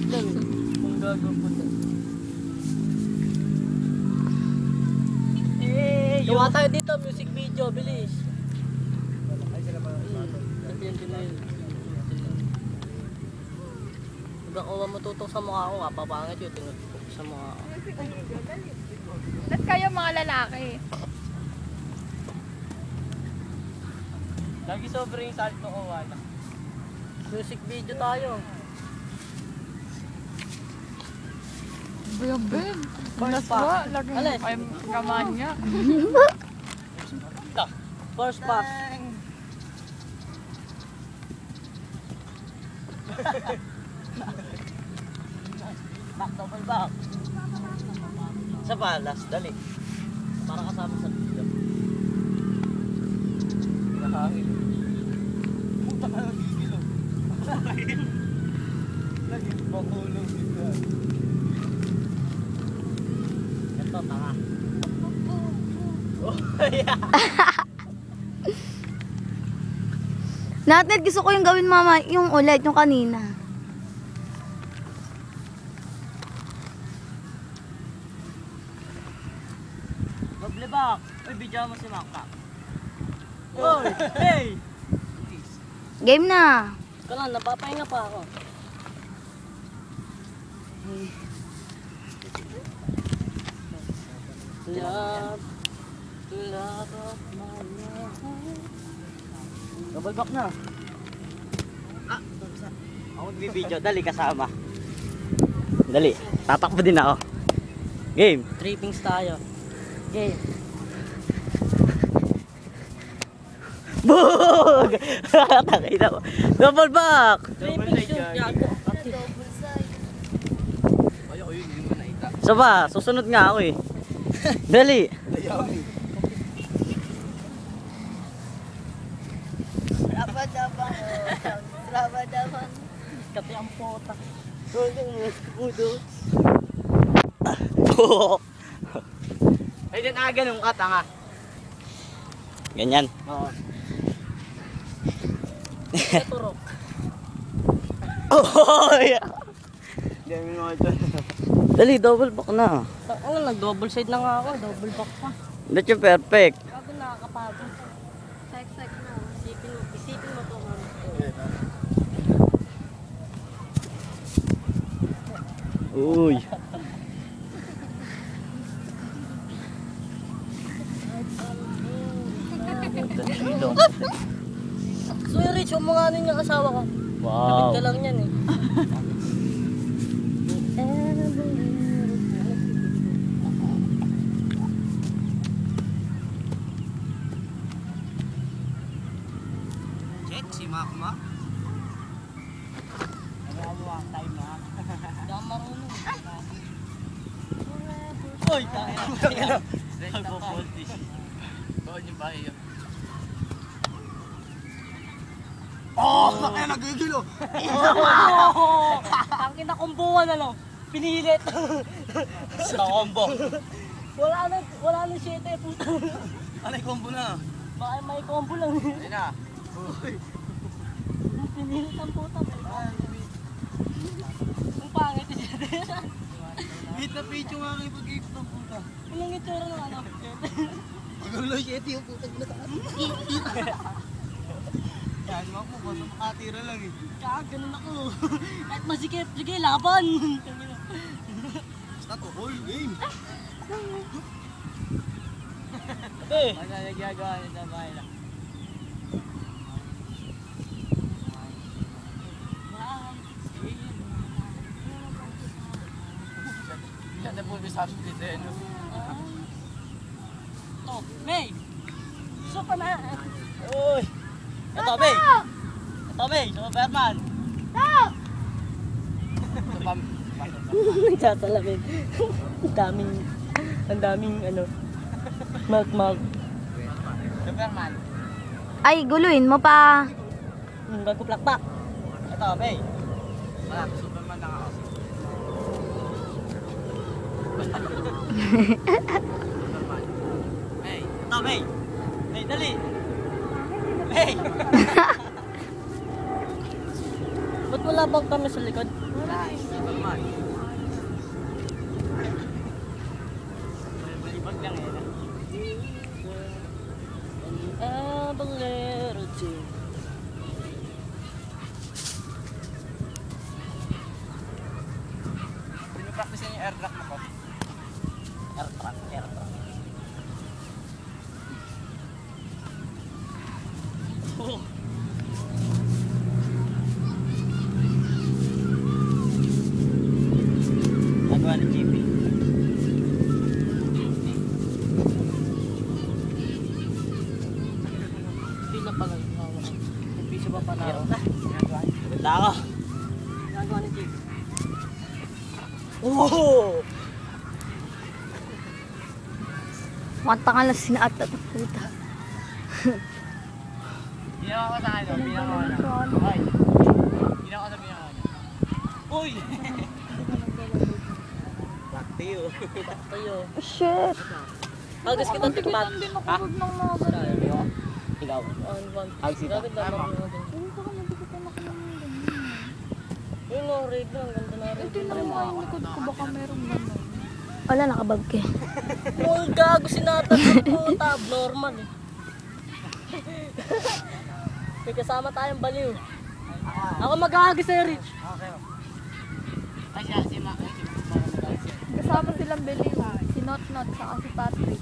lang. Kung gagawin ko. Gawa tayo dito, music video, bilis. Hanggang kawa matutok sa mukha ko nga, papangit yun, tinutok sa mukha ko. Ba't kayo mga lalaki? Lagi sobrang salt ko kawa. Music video tayo. Bebe. First pass. Laging Alis. ay kaman niya. First pass. Back, double back. Sa balas, dali. Para kasama sa video. Nakahangin. Puta ka ng gigil o. Lagi makulong dito. Ito, tanga. Oh, yeah. Natin, gusto ko yung gawin mama, yung ulit, yung kanina. Doble back. Uy, bidyo mo si Makmak. Uy, hey! Game na. Ikaw lang, napapahinga pa ako. Love, love of my life. Double back na. Ako magbibideo, dali kasama. Dali, tatakbo din ako. Game. Trippings tayo. Game. Bug! Takita mo. Double back! Trippings yun, gago. So ba, susunod nga ako eh. Dali. Rabadabang. Kapi ang pota. Ay, din ganun ka, tanga. Ganyan. Oo. Turok. Oh, yeah. Dami mo ito. Dali, double back na. Ano, nag-double side na nga ako. Double back pa. That's yung perfect. Bago nakakapagod. Sek-sek na. Isipin mo to, ma'am. Uy. So yung Rich, umanganin yung asawa ko. Wow. Kapit ka lang yan eh. Check si Makmak. Ano mo ang time ha? Hindi ako marunong. Uy! Tayo! Nagpo-voltage. Bawal yung bahay yun. Oh! Kaya nagigilo! Ang kinakumbuhan ano? Pinilit! Sa combo! Wala na shit eh puta! Ano yung combo na? May combo lang. Ayun na! Pinilit ang puta. Ang pangit yung shit eh. Hit na page yung aking pag-hit ng puta. Walang itsura ng ano. Magano lang shit yung puta. Yan, mo basta makatira lang eh. Kaya ganun ako. Kahit masikip, sige, laban! Basta to, whole game! Eh! Ano na nagagawa niya sa bahay lang? Yan na po yung sabi dito eh, no? Oh, May! Gusto pa na! Uy! Ito, May! Ito, May! Superman! Stop! Nagsasalamin. Ang daming ano, mouth. Superman. Ay, guluin mo pa. Bago plakpak. Ito, May. Wala, Superman lang ako. Superman. May. Ito, May. May, dali. May. Ba't wala bang kami sa likod? Wala, Superman. practice niyo yung air track mo ko. Air track. Oh. Nagawa ng GP. Hindi na pala yung hawak. May piso ba pala ako? Ganda ako. Nagawa ng GP. Oh! Mata ka lang sinaat at puta. Ginawa ko sa ano, ginawa ko na. Ay. Ginawa ko sa ginawa niya. Uy! Back to you. Back to you. Oh, shit. Agos kita tikman. Hindi makabog ng mga ganun. Ikaw. Agos kita. Tama. Yung no-raid na, ang ganda na rin. Ito na nga yung likod ko, baka merong ganun. Wala, nakabag ka. Oh, gago sinata ng puta. Normal eh. May kasama tayong baliw. Ako mag-ahagis sa'yo, Rich. Okay. Ay, siya, si Mac. Kasama silang Beliw. Si Not Not, saka si Patrick.